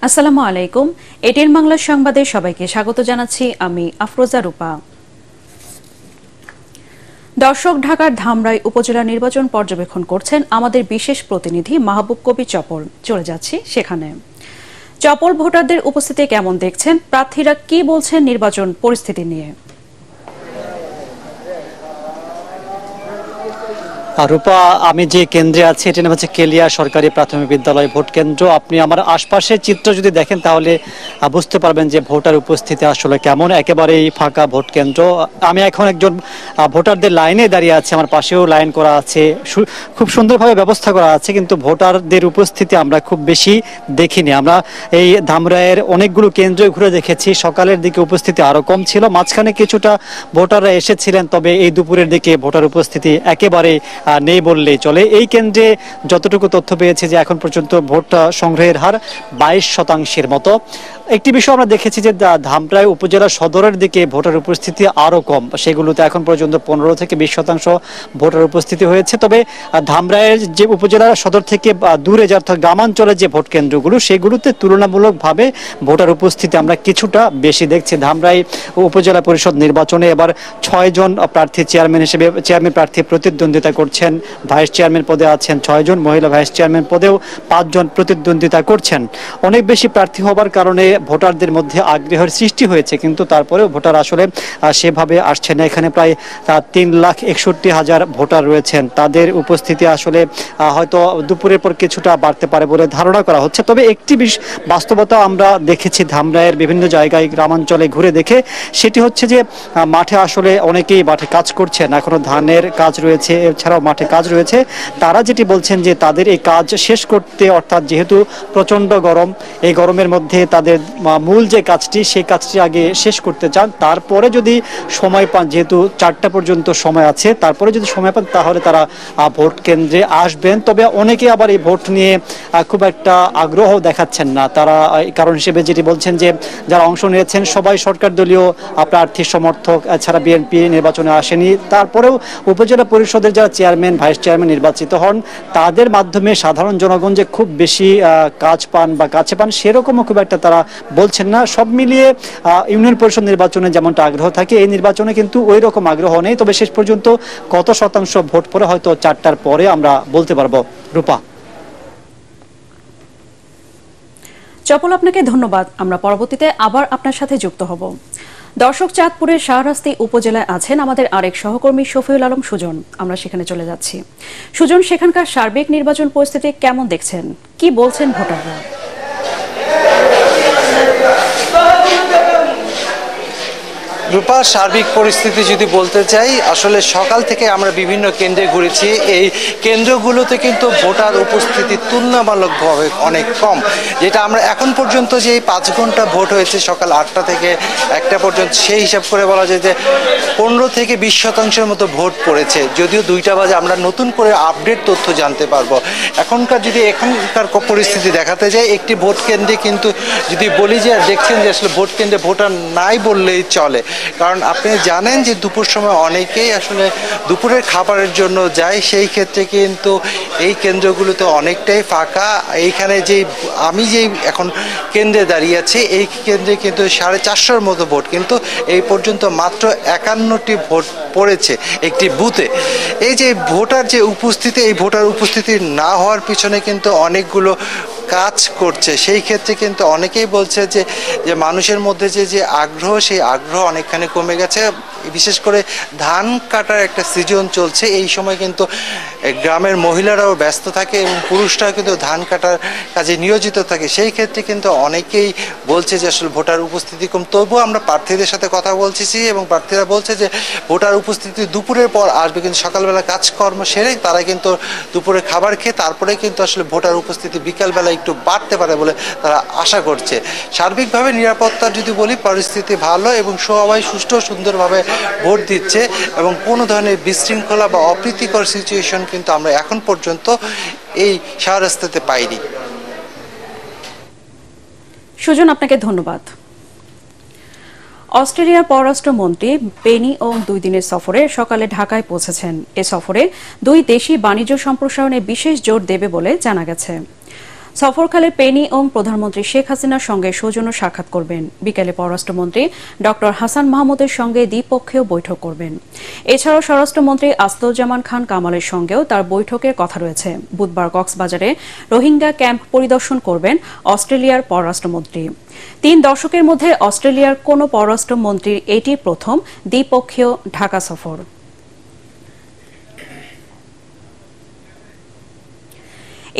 আসসালামু আলাইকুম। এটিএন বাংলা সংবাদে সবাইকে স্বাগত জানাচ্ছি আমি আফরোজা রূপা। দর্শক, ঢাকার ধামরাই উপজেলা নির্বাচন পর্যবেক্ষণ করছেন আমাদের বিশেষ প্রতিনিধি মাহবুব কবির চপল। চলে যাচ্ছি সেখানে। চপল, ভোটারদের উপস্থিতি কেমন দেখছেন? প্রার্থীরা কি বলছেন নির্বাচন পরিস্থিতি নিয়ে? রূপা, আমি যে কেন্দ্রে আছি এটি নাম হচ্ছে কেলিয়া সরকারি প্রাথমিক বিদ্যালয় ভোট কেন্দ্র। আপনি আমার আশপাশের চিত্র যদি দেখেন তাহলে বুঝতে পারবেন যে ভোটার উপস্থিতি আসলে কেমন। একেবারেই ফাঁকা ভোট কেন্দ্র। আমি এখন একজন ভোটারদের লাইনে দাঁড়িয়ে আছি, আমার পাশেও লাইন করা আছে, খুব সুন্দরভাবে ব্যবস্থা করা আছে, কিন্তু ভোটারদের উপস্থিতি আমরা খুব বেশি দেখিনি। আমরা এই ধামরাইয়ের অনেকগুলো কেন্দ্রে ঘুরে দেখেছি, সকালের দিকে উপস্থিতি আরো কম ছিল, মাঝখানে কিছুটা ভোটাররা এসেছিলেন, তবে এই দুপুরের দিকে ভোটার উপস্থিতি একেবারে নেই বললেই চলে। এই কেন্দ্রে যতটুকু তথ্য পেয়েছে যে এখন পর্যন্ত ভোট সংগ্রহের হার 22% মতো। একটি বিষয় আমরা দেখেছি যে ধামরাই উপজেলা সদরের দিকে ভোটার উপস্থিতি আরো কম, সেগুলোতে এখন পর্যন্ত 15 থেকে 20% ভোটার উপস্থিতি হয়েছে। তবে ধামরাইয়ের যে উপজেলা সদর থেকে দূরে অর্থাৎ গ্রামাঞ্চলের যে ভোট কেন্দ্রগুলো সেগুলোতে তুলনামূলকভাবে ভোটার উপস্থিতি আমরা কিছুটা বেশি দেখছি। ধামরাই উপজেলা পরিষদ নির্বাচনে এবার 6 জন প্রার্থী চেয়ারম্যান প্রার্থী প্রতিদ্বন্দ্বিতা করছেন। ভাইস চেয়ারম্যান পদে আছেন 6 জন, মহিলা ভাইস চেয়ারম্যান পদেও 5 জন প্রতিদ্বন্দ্বিতা করছেন। অনেক বেশি প্রার্থী হবার কারণে ভোটারদের মধ্যে আগ্রহের সৃষ্টি হয়েছে, কিন্তু তারপরেও ভোটার আসলে সেভাবে আসছে না। এখানে প্রায় 3,61,000 ভোটার রয়েছেন, তাদের উপস্থিতি আসলে হয়তো দুপুরের পর কিছুটা বাড়তে পারে বলে ধারণা করা হচ্ছে। তবে একটি বাস্তবতা আমরা দেখেছি ধামরাইয়ের বিভিন্ন জায়গায় গ্রামাঞ্চলে ঘুরে দেখে, সেটি হচ্ছে যে মাঠে আসলে অনেকেই মাঠে কাজ করছেন, এখনো ধানের কাজ রয়েছে, এছাড়াও মাঠে কাজ রয়েছে। তারা যেটি বলছেন যে তাদের এই কাজ শেষ করতে, অর্থাৎ যেহেতু প্রচন্ড গরম, এই গরমের মধ্যে তাদের মূল যে কাজটি সেই কাজটি আগে শেষ করতে চান, তারপরে যদি সময় পান, যেহেতু 4টা পর্যন্ত সময় আছে, তারপরে যদি সময় পান তাহলে তারা ভোট কেন্দ্রে আসবেন। তবে অনেকে আবার এই ভোট নিয়ে খুব একটা আগ্রহ দেখাচ্ছেন না। তারা কারণ হিসেবে যেটি বলছেন যে যারা অংশ নিয়েছেন সবাই সরকার দলীয় প্রার্থীর সমর্থক, এছাড়া বিএনপি নির্বাচনে আসেনি। তারপরেও উপজেলা পরিষদের যারা চেয়ারম্যান ভাইস চেয়ারম্যান নির্বাচিত হন তাদের মাধ্যমে সাধারণ জনগণ যে খুব বেশি কাজ পান বা কাছে পান সেরকমও খুব একটা তারা বলছেন না। সব মিলিয়ে ইউনিয়ন পরিষদ নির্বাচনে যেমনটা আগ্রহ থাকে এই নির্বাচনে কিন্তু ওই রকম আগ্রহ নেই। তবে শেষ পর্যন্ত কত শতাংশ ভোট পড়ে হয়তো 4টার পরে আমরা বলতে পারবো। রূপা। চপল, আপনাকে ধন্যবাদ। আমরা পরবর্তীতে আবার আপনার সাথে যুক্ত হব। দর্শক, চাঁদপুরের শাহরাস্তি উপজেলায় আছেন আমাদের আরেক সহকর্মী শফিউল আলম সুজন। আমরা সেখানে চলে যাচ্ছি। সুজন, সেখানকার সার্বিক নির্বাচন পরিস্থিতি কেমন দেখছেন? কি বলছেন ভোটাররা? রূপা, সার্বিক পরিস্থিতি যদি বলতে চাই, আসলে সকাল থেকে আমরা বিভিন্ন কেন্দ্রে ঘুরেছি। এই কেন্দ্রগুলোতে কিন্তু ভোটার উপস্থিতি তুলনামূলকভাবে অনেক কম। যেটা আমরা এখন পর্যন্ত যে 5 ঘন্টা ভোট হয়েছে সকাল 8টা থেকে 1টা পর্যন্ত, সেই হিসাব করে বলা যায় যে 15 থেকে 20% মতো ভোট পড়েছে। যদিও 2টা বাজে আমরা নতুন করে আপডেট তথ্য জানতে পারবো। এখনকার পরিস্থিতি দেখাতে যায়, একটি ভোট কেন্দ্রে কিন্তু যদি বলি যে দেখছেন যে আসলে ভোট কেন্দ্রে ভোটার নাই বললেই চলে। কারণ আপনি জানেন যে দুপুর সময় অনেকেই আসলে দুপুরের খাবারের জন্য যায়, সেই ক্ষেত্রে কিন্তু এই কেন্দ্রগুলোতে অনেকটাই ফাঁকা। এইখানে আমি এখন কেন্দ্রে দাঁড়িয়ে আছি, এই কেন্দ্রে কিন্তু 450-র মতো ভোট, কিন্তু এই পর্যন্ত মাত্র 51টি ভোট পড়েছে একটি বুথে। এই যে ভোটার যে উপস্থিতি, এই ভোটার উপস্থিতি না হওয়ার পিছনে কিন্তু অনেকগুলো কাজ করছে। সেই ক্ষেত্রে কিন্তু অনেকেই বলছে যে মানুষের মধ্যে যে আগ্রহ, সেই আগ্রহ অনেকখানি কমে গেছে। বিশেষ করে ধান কাটার একটা সিজন চলছে, এই সময় কিন্তু গ্রামের মহিলারাও ব্যস্ত থাকে এবং পুরুষরাও কিন্তু ধান কাটার কাজে নিয়োজিত থাকে। সেই ক্ষেত্রে কিন্তু অনেকেই বলছে যে আসলে ভোটার উপস্থিতি কম। তবুও আমরা প্রার্থীদের সাথে কথা বলছি এবং প্রার্থীরা বলছে যে ভোটার উপস্থিতি দুপুরের পর আসবে, কিন্তু সকালবেলা কাজকর্ম সেরে তারা কিন্তু দুপুরে খাবার খেয়ে তারপরে কিন্তু আসলে ভোটার উপস্থিতি বিকালবেলা একটু বাড়তে পারে বলে তারা আশা করছে। সার্বিকভাবে নিরাপত্তার যদি বলি, পরিস্থিতি ভালো এবং সবাই সুষ্ঠু সুন্দরভাবে ভোট দিচ্ছে এবং কোনো ধরনের বিশৃঙ্খলা বা অপ্রীতিকর সিচুয়েশন কিন্তু আমরা এখন পর্যন্ত এই শাহরাস্তাতে পাইনি। সুজন, আপনাকে ধন্যবাদ। অস্ট্রেলিয়ার পররাষ্ট্রমন্ত্রী পেনি ওং 2 দিনের সফরে সকালে ঢাকায় পৌঁছেছেন। এ সফরে দুই দেশই বাণিজ্য সম্প্রসারণে বিশেষ জোর দেবে বলে জানা গেছে। সফরকালে পেনি ওং প্রধানমন্ত্রী শেখ হাসিনার সঙ্গে সৌজন্য সাক্ষাৎ করবেন। বিকেলে পররাষ্ট্রমন্ত্রী ডক্টর হাসান মাহমুদের সঙ্গে দ্বিপক্ষীয় বৈঠক করবেন। এছাড়াও স্বরাষ্ট্রমন্ত্রী আসাদুজ্জামান খান কামালের সঙ্গেও তার বৈঠকের কথা রয়েছে। বুধবার কক্সবাজারে রোহিঙ্গা ক্যাম্প পরিদর্শন করবেন অস্ট্রেলিয়ার পররাষ্ট্রমন্ত্রী। 3 দশকের মধ্যে অস্ট্রেলিয়ার কোনো পররাষ্ট্রমন্ত্রীর এটি প্রথম দ্বিপক্ষীয় ঢাকা সফর।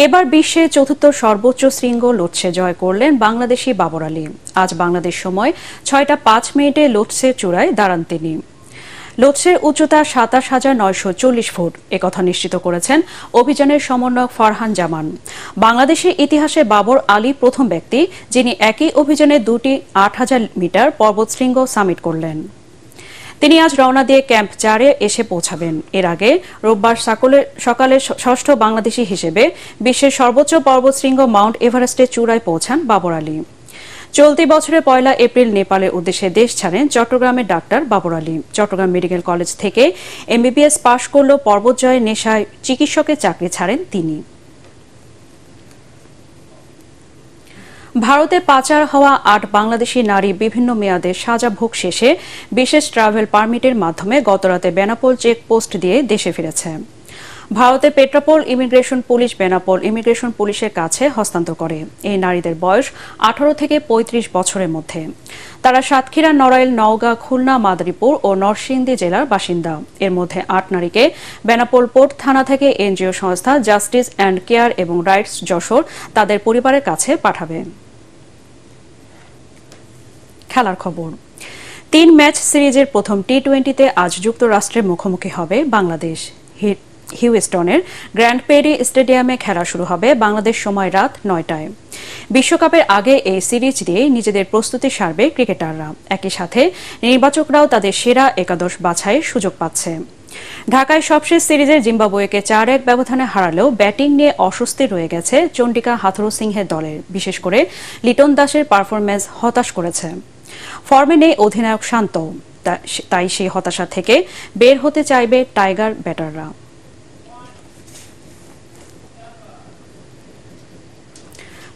এবার বিশ্বে চতুর্থ সর্বোচ্চ শৃঙ্গ লোটসে জয় করলেন বাংলাদেশি বাবর আলী। আজ বাংলাদেশ সময় 6টা 5 লোটসের চূড়ায় দাঁড়ান তিনি। লোটসের উচ্চতা 27,940 ফুট, একথা নিশ্চিত করেছেন অভিযানের সমন্বয়ক ফারহান জামান। বাংলাদেশের ইতিহাসে বাবর আলী প্রথম ব্যক্তি যিনি একই অভিযানে 2টি 8,000 মিটার পর্বতশৃঙ্গ সামিট করলেন। তিনি আজ রওনা দিয়ে ক্যাম্প 4-এ এসে পৌঁছাবেন। এর আগে রোববার সকালে ষষ্ঠ বাংলাদেশি হিসেবে বিশ্বের সর্বোচ্চ পর্বতশৃঙ্গ মাউন্ট এভারেস্টের চূড়ায় পৌঁছান বাবর আলী। চলতি বছরের 1 এপ্রিল নেপালের উদ্দেশ্যে দেশ ছাড়েন চট্টগ্রামের doctor Babar Ali. Chittagong medical college থেকে MBBS পাশ করলেও পর্বতজয়ের নেশায় চিকিৎসকের চাকরি ছাড়েন তিনি। ভারতে পাচার হওয়া 8 বাংলাদেশি নারী বিভিন্ন মেয়াদে সাজা ভোগ শেষে বিশেষ ট্রাভেল পারমিটের মাধ্যমে গতরাতে বেনাপোল চেকপোস্ট দিয়ে দেশে ফিরেছে। ভারতে Petrapole immigration police Benapole immigration পুলিশের কাছে হস্তান্তর করে। এই নারীদের বয়স 18 থেকে 35 বছরের মধ্যে। তারা সাতক্ষীরা, নড়াইল, নওগাঁ, খুলনা, মাদারীপুর ও নরসিংদী জেলার বাসিন্দা। এর মধ্যে 8 নারীকে বেনাপোল পোর্ট থানা থেকে NGO সংস্থা জাস্টিস অ্যান্ড কেয়ার এবং রাইটস যশোর তাদের পরিবারের কাছে পাঠাবে। খেলার খবর। 3 ম্যাচ সিরিজের প্রথম T20-তে আজ যুক্তরাষ্ট্রের মুখোমুখি হবে বাংলাদেশ। হিউস্টনের গ্র্যান্ড পেরি স্টেডিয়ামে খেলা শুরু হবে বাংলাদেশ সময় রাত 9টায়। বিশ্বকাপের আগে এই সিরিজ দিয়ে নিজেদের প্রস্তুতি সারবে ক্রিকেটাররা। একই সাথে নির্বাচকরাও তাদের সেরা একাদশ বাছাইয়ের সুযোগ পাচ্ছে। ঢাকায় সবশেষ সিরিজে জিম্বাবুয়েকে 4-1 ব্যবধানে হারালেও ব্যাটিং নিয়ে অস্বস্তি রয়ে গেছে চন্ডিকা হাথুরু সিংহের দলের। বিশেষ করে লিটন দাসের পারফরম্যান্স হতাশ করেছে। ফর্মে নেই অধিনায়ক শান্ত, তাই সেই হতাশা থেকে বের হতে চাইবে টাইগার ব্যাটাররা।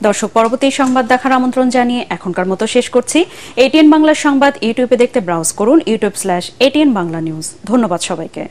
দর্শক, পরবর্তী সংবাদ দেখার আমন্ত্রণ জানিয়ে এখনকার মতো শেষ করছি। ATN বাংলা সংবাদ ইউটিউবে দেখতে ব্রাউজ করুন youtube/ATN বাংলা নিউজ। ধন্যবাদ সবাইকে।